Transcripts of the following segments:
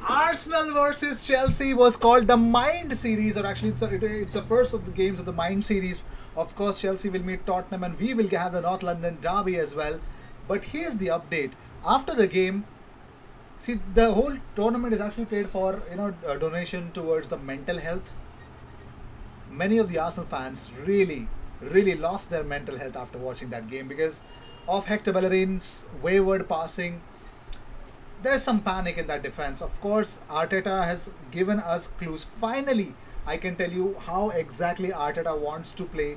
Arsenal versus Chelsea was called the Mind Series, or actually it's the first of the games of the Mind Series. Of course, Chelsea will meet Tottenham and we will have the North London derby as well. But here's the update. After the game, see, the whole tournament is actually played for, a donation towards the mental health. Many of the Arsenal fans really, really lost their mental health after watching that game because of Hector Bellerin's wayward passing. There's some panic in that defense. Of course, Arteta has given us clues. Finally, I can tell you how exactly Arteta wants to play.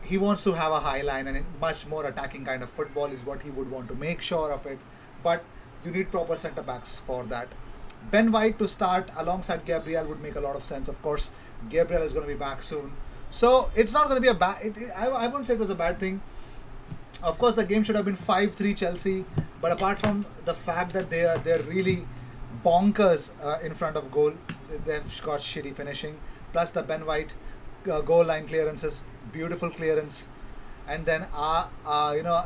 He wants to have a high line and much more attacking kind of football is what he would want to make sure of it. But you need proper centre backs for that. Ben White to start alongside Gabriel would make a lot of sense. Of course, Gabriel is going to be back soon. So it's not going to be a bad... I wouldn't say it was a bad thing. Of course, the game should have been 5-3 Chelsea, but apart from the fact that they're really bonkers in front of goal, they've got shitty finishing. Plus the Ben White goal line clearances, beautiful clearance, and then a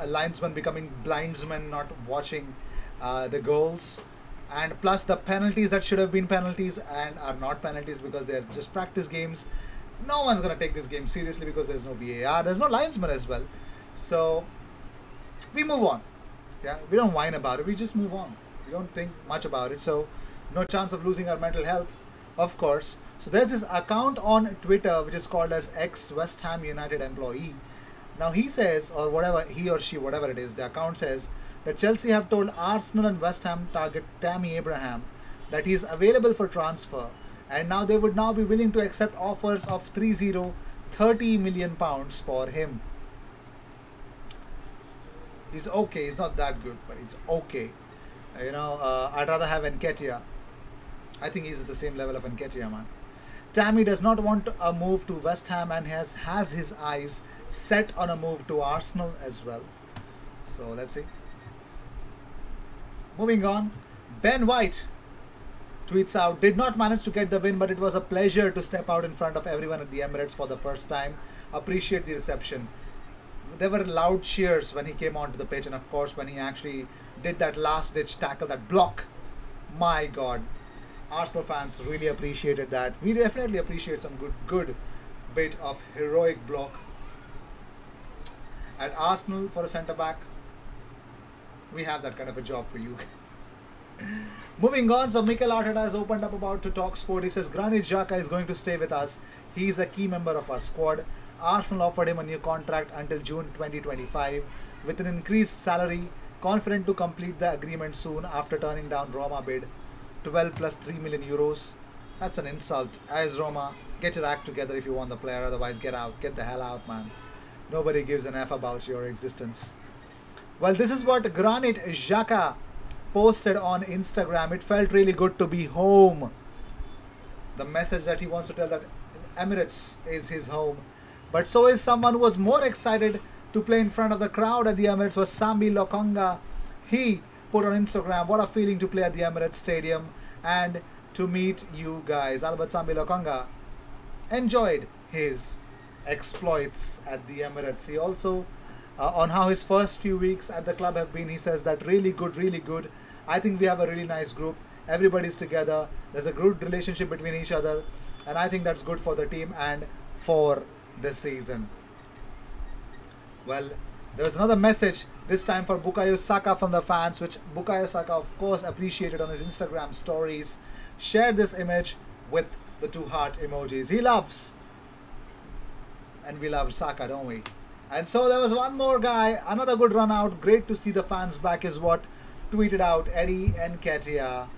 linesman becoming blindsman, not watching the goals, and plus the penalties that should have been penalties and are not penalties because they're just practice games. No one's gonna take this game seriously because there's no VAR, there's no linesman as well, so. We move on. Yeah, we don't whine about it. We just move on. We don't think much about it. So, no chance of losing our mental health, of course. So, there's this account on Twitter which is called as ex West Ham United employee. Now, he says, or whatever, he or she, whatever it is, the account says that Chelsea have told Arsenal and West Ham target Tammy Abraham that he is available for transfer. And now they would now be willing to accept offers of 30 million pounds for him. He's okay. He's not that good, but he's okay. I'd rather have Nketiah. I think he's at the same level of Nketiah, man. Tammy does not want a move to West Ham and has his eyes set on a move to Arsenal as well. So let's see. Moving on, Ben White tweets out, did not manage to get the win, but it was a pleasure to step out in front of everyone at the Emirates for the first time. Appreciate the reception. There were loud cheers when he came onto the pitch, and of course when he actually did that last ditch tackle, that block. My God, Arsenal fans really appreciated that. We definitely appreciate some good bit of heroic block. At Arsenal for a centre back, we have that kind of a job for you. Moving on, so Mikel Arteta has opened up about to TalkSport. He says Granit Xhaka is going to stay with us. He is a key member of our squad. Arsenal offered him a new contract until June 2025 with an increased salary, confident to complete the agreement soon after turning down Roma bid, 12 plus 3 million euros. That's an insult. As Roma, get your act together if you want the player, otherwise get out. Get the hell out, man. Nobody gives an F about your existence. Well, this is what Granit Xhaka posted on Instagram. It felt really good to be home. The message that he wants to tell that Emirates is his home. But so is someone who was more excited to play in front of the crowd at the Emirates was Sambi Lokonga. He put on Instagram, what a feeling to play at the Emirates Stadium and to meet you guys. Albert Sambi Lokonga enjoyed his exploits at the Emirates. He also, on how his first few weeks at the club have been, he says that really good, really good. I think we have a really nice group. Everybody's together. There's a good relationship between each other. And I think that's good for the team and for this season. Well, there's another message, this time for Bukayo Saka from the fans, which Bukayo Saka of course appreciated on his Instagram stories. Shared this image with the 2 heart emojis. He loves, and we love Saka, don't we? And so there was one more guy, another good run out. Great to see the fans back is what tweeted out Eddie Nketiah.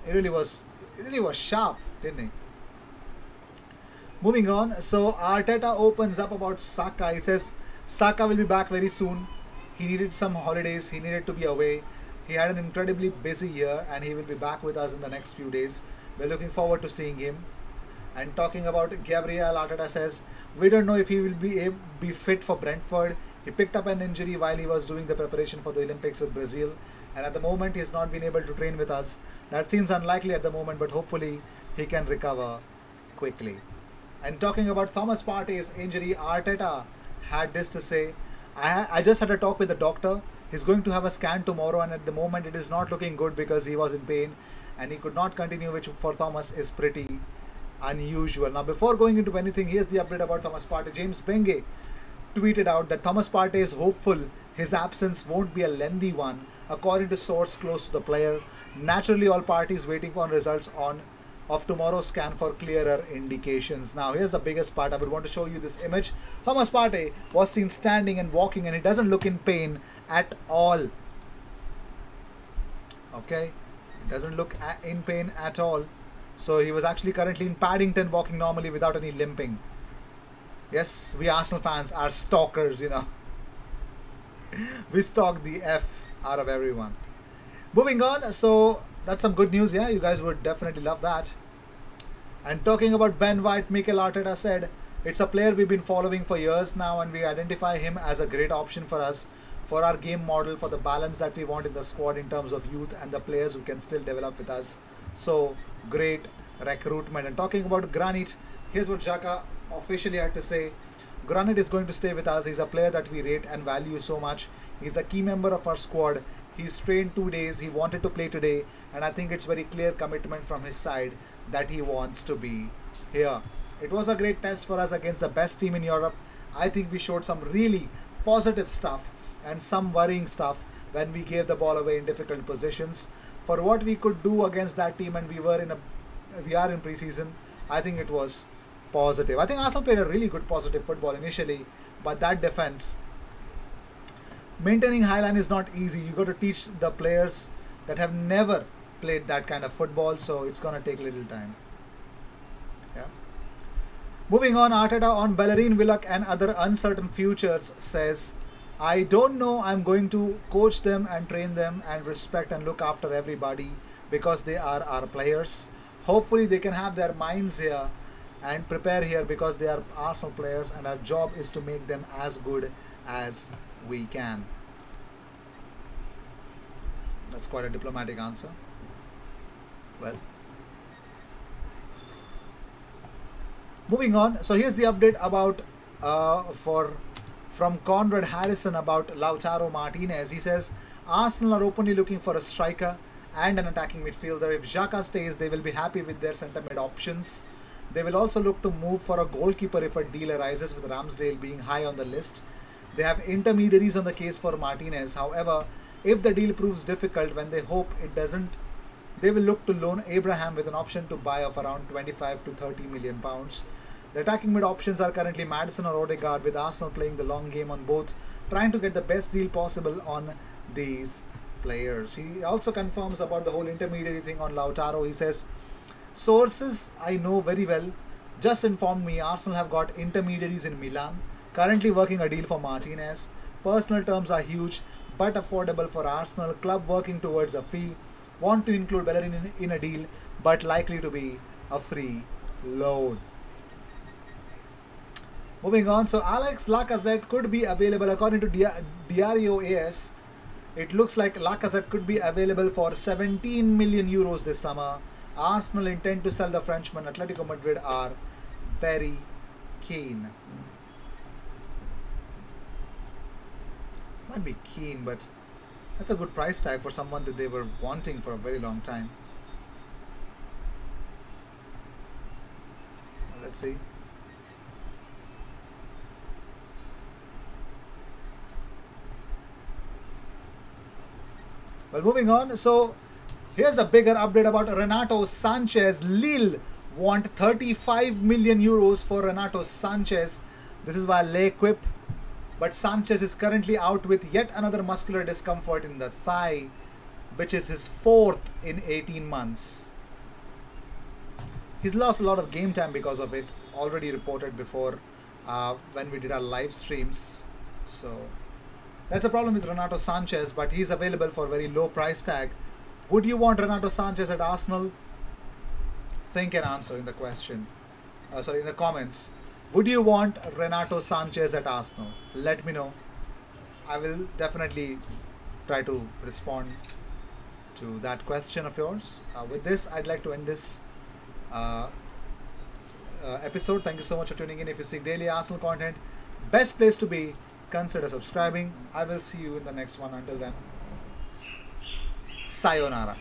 It really was sharp, didn't he? Moving on, so Arteta opens up about Saka. He says Saka will be back very soon. He needed some holidays. He needed to be away. He had an incredibly busy year and he will be back with us in the next few days. We're looking forward to seeing him. And talking about Gabriel, Arteta says, we don't know if he will be fit for Brentford. He picked up an injury while he was doing the preparation for the Olympics with Brazil. And at the moment, he has not been able to train with us. That seems unlikely at the moment, but hopefully he can recover quickly. And talking about Thomas Partey's injury, Arteta had this to say, I just had a talk with the doctor. He's going to have a scan tomorrow, and at the moment it is not looking good because he was in pain and he could not continue, which for Thomas is pretty unusual. Now, before going into anything, here's the update about Thomas Partey. James Benge tweeted out that Thomas Partey is hopeful his absence won't be a lengthy one, according to source close to the player. Naturally, all parties waiting on results of tomorrow's scan for clearer indications. Now, here's the biggest part. I would want to show you this image. Thomas Partey was seen standing and walking, and he doesn't look in pain at all. Okay, he doesn't look in pain at all. So he was actually currently in Paddington, walking normally without any limping. Yes, we Arsenal fans are stalkers, you know. We stalk the F out of everyone. Moving on, so that's some good news, yeah, you guys would definitely love that. And talking about Ben White, Mikel Arteta said, it's a player we've been following for years now, and we identify him as a great option for us, for our game model, for the balance that we want in the squad in terms of youth and the players who can still develop with us. So, great recruitment. And talking about Granit, here's what Xhaka officially had to say. Granit is going to stay with us. He's a player that we rate and value so much. He's a key member of our squad. He's trained 2 days. He wanted to play today, and I think it's very clear commitment from his side that he wants to be here. It was a great test for us against the best team in Europe. I think we showed some really positive stuff and some worrying stuff when we gave the ball away in difficult positions. For what we could do against that team, and we are in preseason, I think it was positive. I think Arsenal played a really good positive football initially, but that defense, maintaining high line is not easy. You got to teach the players that have never played that kind of football, so it's gonna take a little time. Yeah. Moving on, Arteta on Bellerin, Willock and other uncertain futures says, I don't know, I'm going to coach them and train them and respect and look after everybody because they are our players. Hopefully they can have their minds here and prepare here because they are Arsenal players, and our job is to make them as good as we can. That's quite a diplomatic answer. Well, moving on. So here's the update about from Conrad Harrison about Lautaro Martinez. He says Arsenal are openly looking for a striker and an attacking midfielder. If Xhaka stays, they will be happy with their centre mid options. They will also look to move for a goalkeeper if a deal arises, with Ramsdale being high on the list. They have intermediaries on the case for Martinez. However, if the deal proves difficult, when they hope it doesn't, they will look to loan Abraham with an option to buy of around 25 to 30 million pounds. The attacking mid options are currently Maddison or Odegaard, with Arsenal playing the long game on both, trying to get the best deal possible on these players. He also confirms about the whole intermediary thing on Lautaro. He says, sources I know very well just informed me Arsenal have got intermediaries in Milan, currently working a deal for Martinez. Personal terms are huge but affordable for Arsenal. Club working towards a fee. Want to include Bellerin in a deal, but likely to be a free loan. Moving on, so Alex Lacazette could be available, according to Diario AS. It looks like Lacazette could be available for 17 million euros this summer. Arsenal intend to sell the Frenchman. Atletico Madrid are very keen. Might be keen, but that's a good price tag for someone that they were wanting for a very long time. Let's see. Well, moving on. So here's the bigger update about Renato Sanchez. Lille want 35 million euros for Renato Sanchez. This is by L'Equipe. But Sanchez is currently out with yet another muscular discomfort in the thigh, which is his 4th in 18 months. He's lost a lot of game time because of it, already reported before when we did our live streams. So that's a problem with Renato Sanchez, but he's available for a very low price tag. Would you want Renato Sanchez at Arsenal? Think and answer in the question. In the comments. Would you want Renato Sanchez at Arsenal? Let me know. I will definitely try to respond to that question of yours. With this, I'd like to end this episode. Thank you so much for tuning in. If you seek daily Arsenal content, best place to be consider subscribing. I will see you in the next one. Until then, sayonara.